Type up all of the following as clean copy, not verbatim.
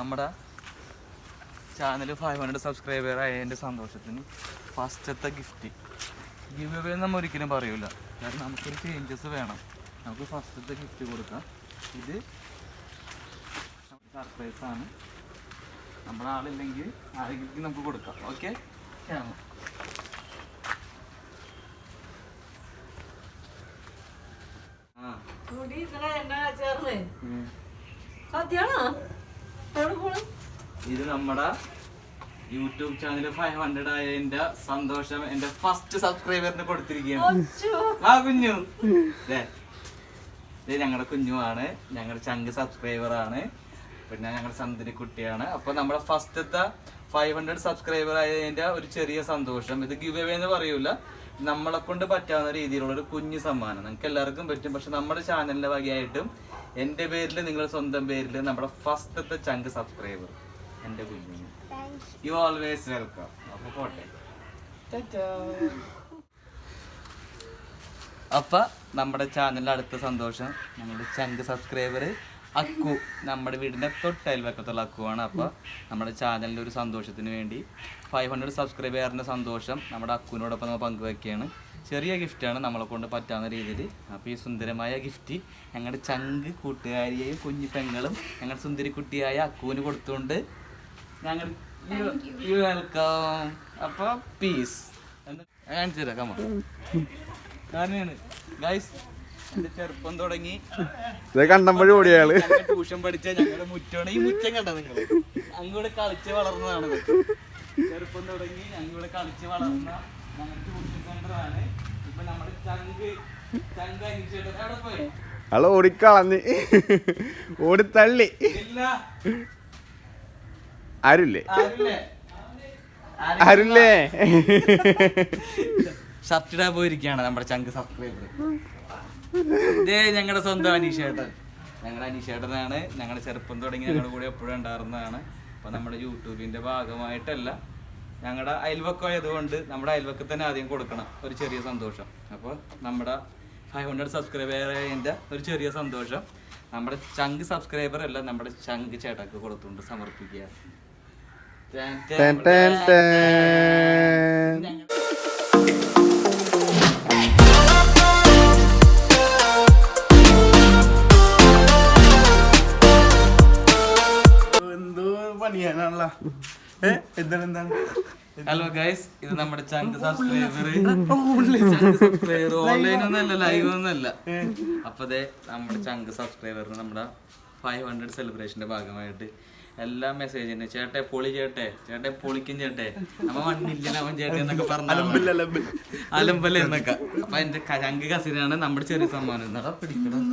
നമ്മുടെ channel 500 subscriber ആയതിൻ്റെ സന്തോഷത്തിന് ഫസ്റ്റത്തെ ഗിഫ്റ്റ് ഗിവ് അവേ നമ്മൾ ഒരിക്കലും പറയൂല. കാരണം നമുക്കൊരു ചേഞ്ചസ് വേണം. നമുക്ക് ഫസ്റ്റത്തെ ഗിഫ്റ്റ് കൊടുക്കാം. ഇത് സർപ്രൈസാണ്. നമ്മുടെ ആളില്ലെങ്കിൽ ആരെങ്കിലും നമുക്ക് കൊടുക്കാം. ഓക്കെ, ഇത് നമ്മുടെ യൂട്യൂബ് ചാനൽ 500 ആയതിന്റെ സന്തോഷം എന്റെ ഫസ്റ്റ് സബ്സ്ക്രൈബറിന് കൊടുത്തിരിക്കുകയാണ്. ആ കുഞ്ഞു, ഇത് ഞങ്ങളുടെ കുഞ്ഞുമാണ്, ഞങ്ങളുടെ ചങ്ക് സബ്സ്ക്രൈബർ ആണ്, പിന്നെ ഞങ്ങളുടെ സന്ദരി കുട്ടിയാണ്. അപ്പൊ നമ്മുടെ ഫസ്റ്റത്തെ 500 സബ്സ്ക്രൈബർ ആയതിന്റെ ഒരു ചെറിയ സന്തോഷം. ഇത് ഗിവ് അവേ എന്ന് പറയൂല, നമ്മളെ കൊണ്ട് പറ്റാവുന്ന രീതിയിലുള്ള ഒരു കുഞ്ഞു സമ്മാനം. നിങ്ങൾക്ക് എല്ലാവർക്കും പറ്റും. പക്ഷെ നമ്മുടെ ചാനലിന്റെ വകയായിട്ടും എന്റെ പേരിൽ, നിങ്ങളുടെ സ്വന്തം പേരിൽ നമ്മുടെ ഫസ്റ്റത്തെ ചങ്ക് സബ്സ്ക്രൈബർ എന്റെ കുഞ്ഞിന്. You always welcome. അപ്പൊ പോട്ടെ. അപ്പൊ നമ്മുടെ ചാനലിന്റെ അടുത്ത സന്തോഷം നമ്മുടെ ചങ്ക് സബ്സ്ക്രൈബർ അക്കു, നമ്മുടെ വീടിന്റെ തൊട്ടയൽവക്കത്തുള്ള അക്കുവാണ്. അപ്പൊ നമ്മുടെ ചാനലിന്റെ ഒരു സന്തോഷത്തിന് വേണ്ടി 500 സബ്സ്ക്രൈബറിന്റെ സന്തോഷം നമ്മുടെ അക്കുവിനോടൊപ്പം നമ്മൾ പങ്കുവെക്കുകയാണ്. ചെറിയ ഗിഫ്റ്റാണ്, നമ്മളെ കൊണ്ട് പറ്റാവുന്ന രീതിയിൽ. അപ്പോൾ ഈ സുന്ദരമായ ഗിഫ്റ്റ് ഞങ്ങളുടെ ചങ്ക് കൂട്ടുകാരിയെയും കുഞ്ഞു പെങ്ങളും ഞങ്ങളുടെ സുന്ദരി കുട്ടിയായ അക്കുവിന് കൊടുത്തുകൊണ്ട് ഞങ്ങൾ യു വെൽക്കം. അപ്പോൾ പീസ് കാണിച്ചു തരാം. കമ്മ കാരണമാണ് ഗൈസ്, എന്റെ ചെറുപ്പം തുടങ്ങി കണ്ടപ്പോഴും ഓടിയാള് ട്യൂഷൻ പഠിച്ച ഞങ്ങളുടെ മുറ്റാണ്. ഈ മുറ്റം കണ്ട നിങ്ങൾ അങ്ങോട്ട് കളിച്ച് വളർന്നതാണ്. ചെറുപ്പം തുടങ്ങി ഞങ്ങളോട് കളിച്ച് വളർന്ന ഞങ്ങളുടെ ട്യൂഷൻ സെന്ററാണ്. ഇപ്പൊ നമ്മുടെ ചങ്ക് അനിച്ചേട്ടൻ എവിടെ പോയി? ആള് ഓടിക്കളഞ്ഞ് ഓടിത്തള്ളി. ഇല്ല, ആരുല്ലേ ആരുല്ലേ ഷർട്ടിടാ പോയിരിക്കുകയാണ് നമ്മുടെ ചങ്ക് സബ്സ്ക്രൈബർ. ഇതേ ഞങ്ങളുടെ സ്വന്തം അനീഷേട്ടൻ. ഞങ്ങളുടെ അനീഷേട്ടനാണ്. ഞങ്ങളുടെ ചെറുപ്പം തുടങ്ങി ഞങ്ങളുടെ കൂടെ എപ്പോഴും ഉണ്ടായിരുന്നതാണ്. അപ്പൊ നമ്മുടെ യൂട്യൂബിന്റെ ഭാഗമായിട്ടല്ല, ഞങ്ങളുടെ അയൽവക്കമായതുകൊണ്ട് നമ്മുടെ അയൽവക്കത്ത് തന്നെ ആദ്യം കൊടുക്കണം ഒരു ചെറിയ സന്തോഷം. അപ്പോൾ നമ്മുടെ 500 സബ്സ്ക്രൈബറിൻ്റെ ഒരു ചെറിയ സന്തോഷം നമ്മുടെ ചങ്ക് സബ്സ്ക്രൈബർ അല്ല, നമ്മുടെ ചങ്ക് ചേട്ടക്ക് കൊടുത്തുകൊണ്ട് സമർപ്പിക്കുക. ഹലോ ഗൈസ്, ഇത് നമ്മുടെ ചങ്ക് സബ്സ്ക്രൈബർ. ഓൺലൈൻ ഒന്നല്ല, ലൈവ് ഒന്നല്ല. അപ്പൊ അതെ നമ്മുടെ ചങ്ക് സബ്സ്ക്രൈബറിന് നമ്മുടെ 500 സെലിബ്രേഷന്റെ ഭാഗമായിട്ട് എല്ലാ മെസ്സേജിന് ചേട്ടെ പൊളി, ചേട്ടെ ചേട്ടെ പൊളിക്കും, ചേട്ടെ നമ്മ മണ്ണില്ല അവൻ ചേട്ടെ എന്നൊക്കെ പറഞ്ഞു അലമ്പല്ല എന്നൊക്കെ. അപ്പൊ എന്റെ ചങ്ക് കസിനാണ് നമ്മുടെ ചെറിയ സമ്മാനം. എന്നാ പിടിക്കണം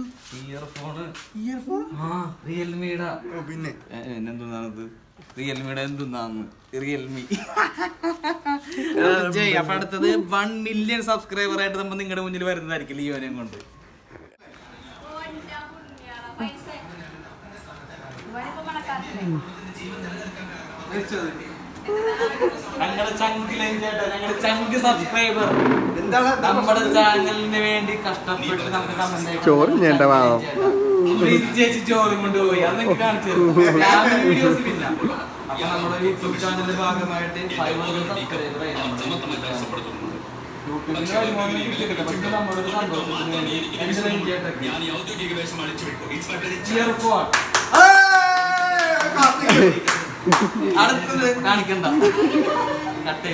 ഇയർഫോണ്. റിയൽമിയുടെ പിന്നെ എന്തെന്നാണത്? റിയൽമിയുടെ എന്തെന്നാന്ന് റിയൽമി. അപ്പൊ അടുത്തത് 1 മില്യൺ സബ്സ്ക്രൈബർ ആയിട്ട് നമ്മൾ നിങ്ങളുടെ മുന്നിൽ വരുന്നതായിരിക്കും ലിയോനെയും കൊണ്ട്. ഞങ്ങളുടെ ചങ്ക് സബ്സ്ക്രൈബർ നമ്മുടെ ചാനലിന് വേണ്ടി കഷ്ടപ്പെട്ട് നമുക്ക് ചോറും ചേച്ചി ചോറും കൊണ്ടുപോയി അതൊക്കെ കാണിച്ചു വീഡിയോസ്. പിന്നെ അപ്പൊ നമ്മുടെ യൂട്യൂബ് ചാനലിന്റെ ഭാഗമായിട്ട് 500 സബ്സ്ക്രൈബർ ആയി യൂട്യൂബിന് നമ്മളൊരു സന്തോഷത്തിന് വേണ്ടി അടുത്തത് കാണിക്കണ്ട കട്ട്.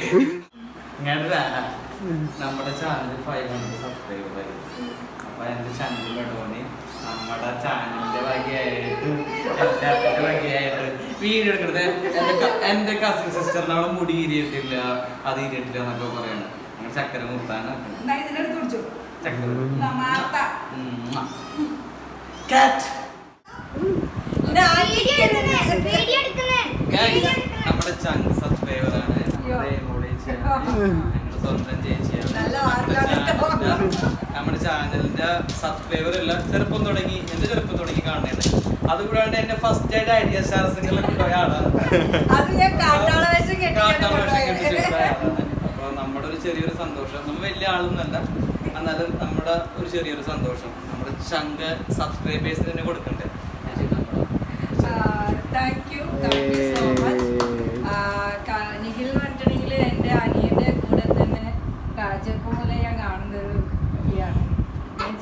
നമ്മുടെ ചാനൽ 500 സബ്സ്ക്രൈബർ ആയി. അപ്പൊ എന്റെ ചാനലിലോട്ട് നമ്മുടെ ചാനലിന്റെ വകയായിട്ട് വീഡിയോ എടുക്കരുത്. എന്റെ കസിൻ സിസ്റ്ററിന് അവളെ മുടി ഇരിയിട്ടില്ല, അത് ഇരിയിട്ടില്ല എന്നൊക്കെ പറയണം. അങ്ങനെ ചക്കര മുത്താനാണ് നമ്മുടെ ചങ്ക് സബ്സ്ക്രൈബറാണ്. സ്വന്തം ചേച്ചിയാണ്. നമ്മുടെ ചാനലിന്റെ സബ്സ്ക്രൈബർ അല്ല, ചെറുപ്പം തുടങ്ങി എന്റെ ചെറുപ്പം തുടങ്ങി കാണുന്നത്. അതുകൂടാണ്ട് എന്റെ ഫസ്റ്റ് ആയിട്ട് ഐഡിയ സ്റ്റാർസിംഗിലൊക്കെ പോയ ആളാണ്. അപ്പൊ നമ്മുടെ ഒരു ചെറിയൊരു സന്തോഷം, നമ്മൾ വലിയ ആളൊന്നല്ല, എന്നാലും നമ്മുടെ ഒരു ചെറിയൊരു സന്തോഷം നമ്മുടെ ചങ്ക് സബ്സ്ക്രൈബേഴ്സിന് തന്നെ കൊടുക്കണ്ടേ. Thank you so much. Nikhil എന്ന് പറഞ്ഞിട്ടുണ്ടെങ്കിൽ എൻ്റെ അനിയൻ്റെ കൂടെ തന്നെ ചെറുപ്പം പോലെ ഞാൻ കാണുന്ന ഒരു വ്യക്തിയാണ്.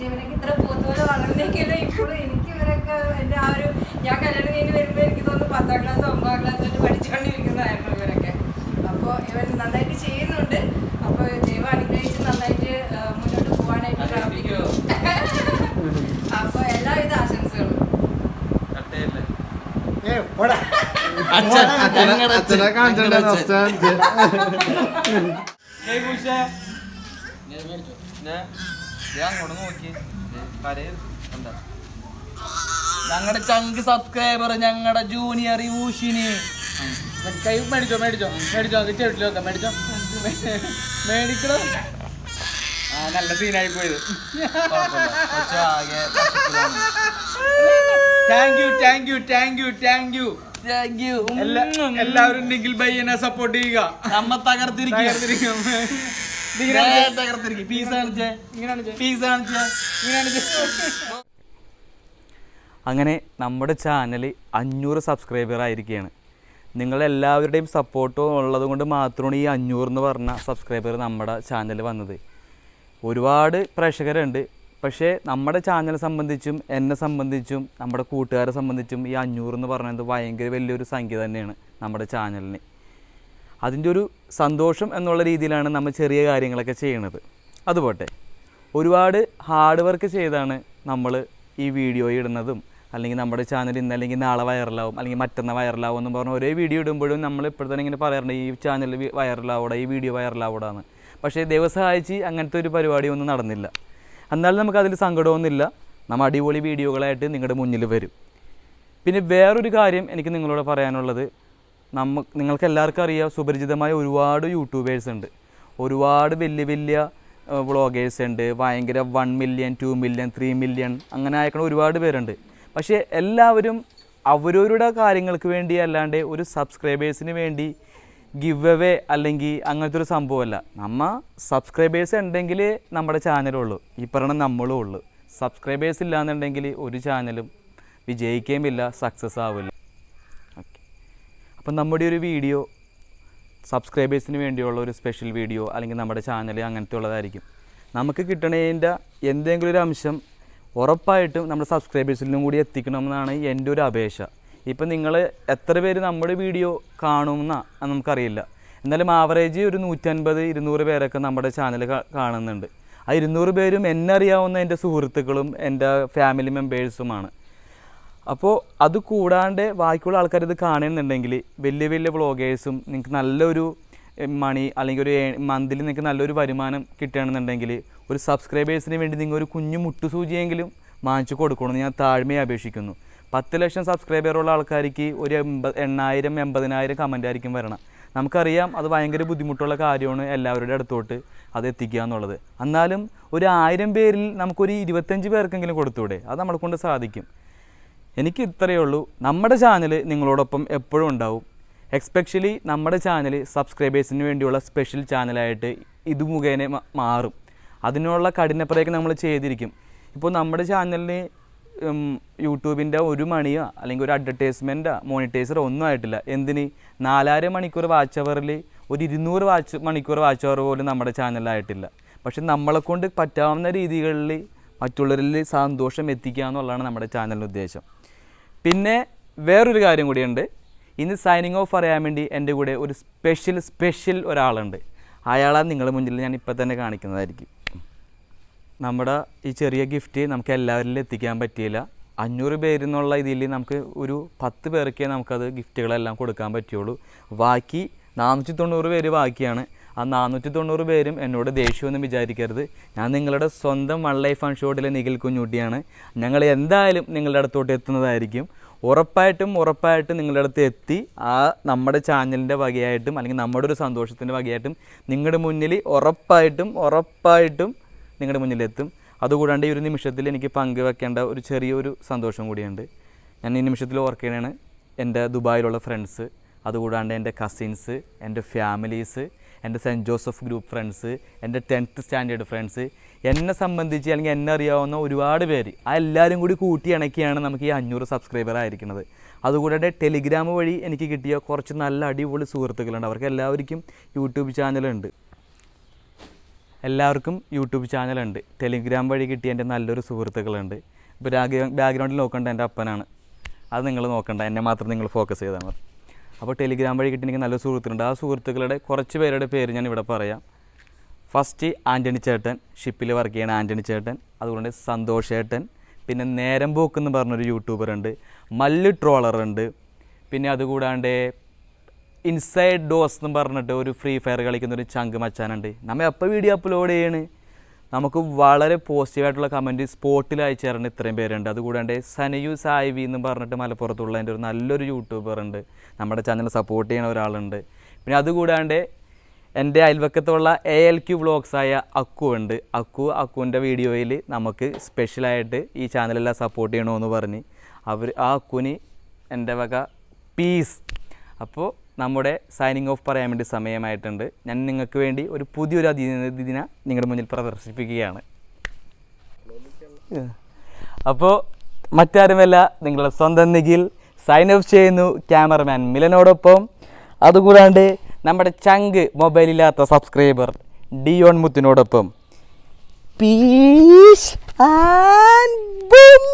ഇവരൊക്കെ ഇത്ര പോത്തുപോലെ വളർന്നെങ്കിലും ഇപ്പോഴും എനിക്ക് ഇവരൊക്കെ എൻ്റെ ആ ഒരു ഞാൻ കല്യാണം കഴിഞ്ഞ് വരുമ്പോൾ എനിക്ക് തോന്നുന്നു 10ാം ക്ലാസ് 9ാം ക്ലാസ് ആയിട്ട് പഠിച്ചുകൊണ്ടിരിക്കുന്നതായിരുന്നു ഇവരൊക്കെ. അപ്പോൾ ഇവർ നന്നായിട്ട് ചെയ്യുന്നുണ്ട്. അപ്പോൾ ദൈവം അനുഗ്രഹിച്ച് നന്നായിട്ട് മുന്നോട്ട് പോകാനായിട്ട് പ്രാർത്ഥിക്കുന്നു. അപ്പോൾ എല്ലാവിധ ആശംസകളും. അച്ഛനെ കാണിച്ചിട്ടുണ്ട് അങ്ങോട്ട് നോക്കി ഞങ്ങളുടെ ചങ്ക് സബ്സ്ക്രൈബർ ഞങ്ങളുടെ ജൂനിയർ യൂഷിന് കൈ മേടിച്ചോ ചെവിട്ടിലൊക്കെ മേടിക്കണോ. നല്ല സീനായി പോയത്. Thank you. എല്ലാവരും നിഖിൽ ഭയ്യനെ സപ്പോർട്ട് ചെയ്യുക. നമ്മ തകർത്തിരിക്കും. അങ്ങനെ നമ്മുടെ ചാനൽ 500 സബ്സ്ക്രൈബർ ആയിരിക്കുകയാണ്. നിങ്ങളെല്ലാവരുടെയും സപ്പോർട്ടും ഉള്ളത് കൊണ്ട് മാത്രമാണ് ഈ 500 എന്ന് പറഞ്ഞ സബ്സ്ക്രൈബർ നമ്മുടെ ചാനൽ വന്നത്. ഒരുപാട് പ്രേക്ഷകരുണ്ട്. പക്ഷേ നമ്മുടെ ചാനൽ സംബന്ധിച്ചും എന്നെ സംബന്ധിച്ചും നമ്മുടെ കൂട്ടുകാരെ സംബന്ധിച്ചും ഈ 500 എന്ന് പറയുന്നത് ഭയങ്കര വലിയൊരു സംഖ്യ തന്നെയാണ് നമ്മുടെ ചാനലിന്. അതിൻ്റെ ഒരു സന്തോഷം എന്നുള്ള രീതിയിലാണ് നമ്മൾ ചെറിയ കാര്യങ്ങളൊക്കെ ചെയ്യണത്. അതുപോട്ടെ ഒരുപാട് ഹാർഡ് വർക്ക് ചെയ്താണ് നമ്മൾ ഈ വീഡിയോ ഇടുന്നതും, അല്ലെങ്കിൽ നമ്മുടെ ചാനൽ ഇന്നല്ലെങ്കിൽ നാളെ വൈറലാവും, അല്ലെങ്കിൽ മറ്റന്നാൾ വൈറലാവും എന്ന് പറഞ്ഞാൽ ഒരേ വീഡിയോ ഇടുമ്പോഴും നമ്മൾ ഇപ്പോഴത്തന്നെ ഇങ്ങനെ പറയാറുണ്ട് ഈ ചാനൽ വൈറലാവൂടാ, ഈ വീഡിയോ വൈറലാവൂടാന്ന്. പക്ഷേ ദൈവം സഹായിച്ച് അങ്ങനത്തെ ഒരു പരിപാടിയൊന്നും നടന്നില്ല. എന്നാലും നമുക്കതിൽ സങ്കടമൊന്നുമില്ല. നമ്മൾ അടിപൊളി വീഡിയോകളായിട്ട് നിങ്ങളുടെ മുന്നിൽ വരും. പിന്നെ വേറൊരു കാര്യം എനിക്ക് നിങ്ങളോട് പറയാനുള്ളത്, നിങ്ങൾക്ക് എല്ലാവർക്കും അറിയാം സുപരിചിതമായ ഒരുപാട് യൂട്യൂബേഴ്സ് ഉണ്ട്, ഒരുപാട് വലിയ വ്ളോഗേഴ്സ് ഉണ്ട്, ഭയങ്കര 1 മില്യൺ 2 മില്യൺ 3 മില്യൺ അങ്ങനെ അയക്കണ ഒരുപാട് പേരുണ്ട്. പക്ഷേ എല്ലാവരും അവരവരുടെ കാര്യങ്ങൾക്ക് വേണ്ടി അല്ലാണ്ട് ഒരു സബ്സ്ക്രൈബേഴ്സിന് വേണ്ടി ഗിവ് അവേ അല്ലെങ്കിൽ അങ്ങനത്തെ ഒരു സംഭവമല്ല. സബ്സ്ക്രൈബേഴ്സ് ഉണ്ടെങ്കിൽ നമ്മുടെ ചാനലുള്ളൂ, ഈ പറഞ്ഞ നമ്മളും ഉള്ളൂ. സബ്സ്ക്രൈബേഴ്സ് ഇല്ലയെന്നുണ്ടെങ്കിൽ ഒരു ചാനലും വിജയിക്കുകയുമില്ല, സക്സസ് ആവില്ല. ഓക്കെ, അപ്പം നമ്മുടെ ഒരു വീഡിയോ സബ്സ്ക്രൈബേഴ്സിന് വേണ്ടിയുള്ള ഒരു സ്പെഷ്യൽ വീഡിയോ അല്ലെങ്കിൽ നമ്മുടെ ചാനൽ അങ്ങനത്തെ ഉള്ളതായിരിക്കും. നമുക്ക് കിട്ടണതിൻ്റെ എന്തെങ്കിലും ഒരു അംശം ഉറപ്പായിട്ടും നമ്മുടെ സബ്സ്ക്രൈബേഴ്സിലും കൂടി എത്തിക്കണമെന്നാണ് എൻ്റെ ഒരു അപേക്ഷ. ഇപ്പം നിങ്ങൾ എത്ര പേര് നമ്മുടെ വീഡിയോ കാണുമെന്നാണ് നമുക്കറിയില്ല. എന്നാലും ആവറേജ് ഒരു 150-200 പേരൊക്കെ നമ്മുടെ ചാനൽ കാണുന്നുണ്ട്. ആ 200 പേരും എന്നെ അറിയാവുന്ന എൻ്റെ സുഹൃത്തുക്കളും എൻ്റെ ഫാമിലി മെമ്പേഴ്സുമാണ്. അപ്പോൾ അത് കൂടാണ്ട് ബാക്കിയുള്ള ആൾക്കാർ ഇത് കാണുന്നുണ്ടെങ്കിൽ വലിയ വ്ളോഗേഴ്സും നിങ്ങൾക്ക് നല്ലൊരു മണി അല്ലെങ്കിൽ ഒരു മന്തിൽ നിങ്ങൾക്ക് നല്ലൊരു വരുമാനം കിട്ടുകയാണെന്നുണ്ടെങ്കിൽ ഒരു സബ്സ്ക്രൈബേഴ്സിന് വേണ്ടി നിങ്ങൾ ഒരു കുഞ്ഞു മുട്ടുസൂചിയെങ്കിലും വാങ്ങിച്ചു കൊടുക്കണമെന്ന് ഞാൻ താഴ്മയെ അപേക്ഷിക്കുന്നു. 10 ലക്ഷം സബ്സ്ക്രൈബറുള്ള ആൾക്കാർക്ക് ഒരു 80,000-80,000 കമൻ്റ് ആയിരിക്കും വരണം. നമുക്കറിയാം അത് ഭയങ്കര ബുദ്ധിമുട്ടുള്ള കാര്യമാണ് എല്ലാവരുടെ അടുത്തോട്ട് അത് എത്തിക്കുക എന്നുള്ളത്. എന്നാലും ഒരു 1000 പേരിൽ നമുക്കൊരു 25 പേർക്കെങ്കിലും കൊടുത്തൂടെ? അത് നമ്മളെ കൊണ്ട് സാധിക്കും. എനിക്ക് ഇത്രയേ ഉള്ളൂ. നമ്മുടെ ചാനൽ നിങ്ങളോടൊപ്പം എപ്പോഴും ഉണ്ടാവും. എക്സ്പെഷ്യലി നമ്മുടെ ചാനൽ സബ്സ്ക്രൈബേഴ്സിന് വേണ്ടിയുള്ള സ്പെഷ്യൽ ചാനലായിട്ട് ഇത് മുഖേന മാറും. അതിനുള്ള കഠിനപ്രയത്നം നമ്മൾ ചെയ്തിരിക്കും. ഇപ്പോൾ നമ്മുടെ ചാനലിന് യൂട്യൂബിൻ്റെ ഒരു മണിയോ അല്ലെങ്കിൽ ഒരു അഡ്വർടൈസ്മെൻറ്റോ മോണിറ്റൈസറോ ഒന്നും ആയിട്ടില്ല. എന്തിന് 4000 മണിക്കൂർ വാച്ച് അവറിൽ ഒരു 200 മണിക്കൂർ വാച്ച് അവർ പോലും നമ്മുടെ ചാനലിലായിട്ടില്ല. പക്ഷെ നമ്മളെക്കൊണ്ട് പറ്റാവുന്ന രീതികളിൽ മറ്റുള്ളവരിൽ സന്തോഷം എത്തിക്കുക എന്നുള്ളതാണ് നമ്മുടെ ചാനലിൻ്റെ ഉദ്ദേശം. പിന്നെ വേറൊരു കാര്യം കൂടിയുണ്ട്. ഇന്ന് സൈനിങ് ഓഫ് പറയാൻ വേണ്ടി എൻ്റെ കൂടെ ഒരു സ്പെഷ്യൽ ഒരാളുണ്ട്. അയാളെ നിങ്ങളുടെ മുന്നിൽ ഞാൻ ഇപ്പം തന്നെ കാണിക്കുന്നതായിരിക്കും. നമ്മുടെ ഈ ചെറിയ ഗിഫ്റ്റ് നമുക്ക് എല്ലാവരിലും എത്തിക്കാൻ പറ്റിയില്ല. 500 പേരെന്നുള്ള ഇതിൽ നമുക്ക് ഒരു 10 പേർക്കേ നമുക്കത് ഗിഫ്റ്റുകളെല്ലാം കൊടുക്കാൻ പറ്റുള്ളൂ. ബാക്കി 490 പേര് ബാക്കിയാണ്. ആ 490 പേരും എന്നോട് ദേഷ്യമൊന്നും വിചാരിക്കരുത്. ഞാൻ നിങ്ങളുടെ സ്വന്തം വൺ ലൈഫ് ആൻഡ് ഷോട്ടിലെ നിഖിൽ കുഞ്ഞുട്ടിയാണ്. ഞങ്ങൾ എന്തായാലും നിങ്ങളുടെ അടുത്തോട്ട് എത്തുന്നതായിരിക്കും. ഉറപ്പായിട്ടും നിങ്ങളുടെ അടുത്ത് എത്തി ആ നമ്മുടെ ചാനലിൻ്റെ വകയായിട്ടും അല്ലെങ്കിൽ നമ്മുടെ ഒരു സന്തോഷത്തിൻ്റെ വകയായിട്ടും നിങ്ങളുടെ മുന്നിൽ ഉറപ്പായിട്ടും നിങ്ങളുടെ മുന്നിലെത്തും. അതുകൂടാണ്ട് ഈ ഒരു നിമിഷത്തിൽ എനിക്ക് പങ്കുവെക്കേണ്ട ഒരു ചെറിയൊരു സന്തോഷം കൂടിയുണ്ട്. ഞാൻ ഈ നിമിഷത്തിൽ ഓർക്കുകയാണ് എൻ്റെ ദുബായിലുള്ള ഫ്രണ്ട്സ്, അതുകൂടാണ്ട് എൻ്റെ കസിൻസ്, എൻ്റെ ഫാമിലീസ്, എൻ്റെ സെൻറ്റ് ജോസഫ് ഗ്രൂപ്പ് ഫ്രണ്ട്സ്, എൻ്റെ 10th സ്റ്റാൻഡേർഡ് ഫ്രണ്ട്സ്, എന്നെ സംബന്ധിച്ച് അല്ലെങ്കിൽ എന്നെ അറിയാവുന്ന ഒരുപാട് പേര്, ആ എല്ലാവരും കൂടി കൂട്ടി ഇണക്കിയാണ് നമുക്ക് ഈ 500 സബ്സ്ക്രൈബർ ആയിരിക്കുന്നത്. അതുകൂടാതെ ടെലിഗ്രാം വഴി എനിക്ക് കിട്ടിയ കുറച്ച് നല്ല അടിപൊളി സുഹൃത്തുക്കളുണ്ട്. അവർക്ക് എല്ലാവർക്കും യൂട്യൂബ് ചാനലുണ്ട്. ടെലിഗ്രാം വഴി കിട്ടിയ എൻ്റെ നല്ലൊരു സുഹൃത്തുക്കളുണ്ട്. ഇപ്പോൾ ബാക്ക്ഗ്രൗണ്ടിൽ നോക്കേണ്ട എൻ്റെ അപ്പനാണ്, അത് നിങ്ങൾ നോക്കണ്ട, എന്നെ മാത്രം നിങ്ങൾ ഫോക്കസ് ചെയ്താൽ മതി. അപ്പോൾ ടെലിഗ്രാം വഴി കിട്ടി എനിക്ക് നല്ലൊരു സുഹൃത്തുക്കളുണ്ട്. ആ സുഹൃത്തുക്കളുടെ കുറച്ച് പേരുടെ പേര് ഞാൻ ഇവിടെ പറയാം. ഫസ്റ്റ് ആൻ്റണി ചേട്ടൻ, ഷിപ്പിൽ വർക്ക് ചെയ്യണ ആൻ്റണി ചേട്ടൻ, അതുകൊണ്ട് സന്തോഷ് ചേട്ടൻ, പിന്നെ നേരം പോക്കെന്ന് പറഞ്ഞൊരു യൂട്യൂബറുണ്ട്, മല്ല് ട്രോളറുണ്ട്, പിന്നെ അതുകൂടാണ്ട് ഇൻസൈഡ് ഡോസ് എന്ന് പറഞ്ഞിട്ട് ഒരു ഫ്രീ ഫയർ കളിക്കുന്നൊരു ചങ്ക് മച്ചാനുണ്ട്. നമ്മൾ എപ്പോൾ വീഡിയോ അപ്ലോഡ് ചെയ്യണ് നമുക്ക് വളരെ പോസിറ്റീവായിട്ടുള്ള കമൻറ്റ് സ്പോട്ടിൽ അയച്ചു തരേണ്ട ഇത്രയും പേരുണ്ട്. അതുകൂടാണ്ട് സനയു സായിവി എന്ന് പറഞ്ഞിട്ട് മലപ്പുറത്തുള്ള എൻ്റെ ഒരു നല്ലൊരു യൂട്യൂബറുണ്ട്, നമ്മുടെ ചാനൽ സപ്പോർട്ട് ചെയ്യുന്ന ഒരാളുണ്ട്. പിന്നെ അതുകൂടാണ്ട് എൻ്റെ അയൽവക്കത്തുള്ള ALQ വ്ളോഗ്സായ അക്കു ഉണ്ട്. അക്കുവിൻ്റെ വീഡിയോയിൽ നമുക്ക് സ്പെഷ്യലായിട്ട് ഈ ചാനലെല്ലാം സപ്പോർട്ട് ചെയ്യണമെന്ന് പറഞ്ഞ് ആ അക്കുവിന് എൻ്റെ വക പീസ്. അപ്പോൾ നമ്മുടെ സൈനിങ് ഓഫ് പറയാൻ വേണ്ടി സമയമായിട്ടുണ്ട്. ഞാൻ നിങ്ങൾക്ക് വേണ്ടി ഒരു പുതിയൊരു അതിഥിന നിങ്ങളുടെ മുന്നിൽ പ്രദർശിപ്പിക്കുകയാണ്. അപ്പോൾ മറ്റാരുമല്ല, നിങ്ങളുടെ സ്വന്തം നിഖിൽ സൈൻ ഓഫ് ചെയ്യുന്നു ക്യാമറമാൻ മിലനോടൊപ്പം. അതുകൂടാണ്ട് നമ്മുടെ ചങ്ക് മൊബൈലില്ലാത്ത സബ്സ്ക്രൈബർ ഡിയോൺ മുത്തിനോടൊപ്പം. Peace and boom.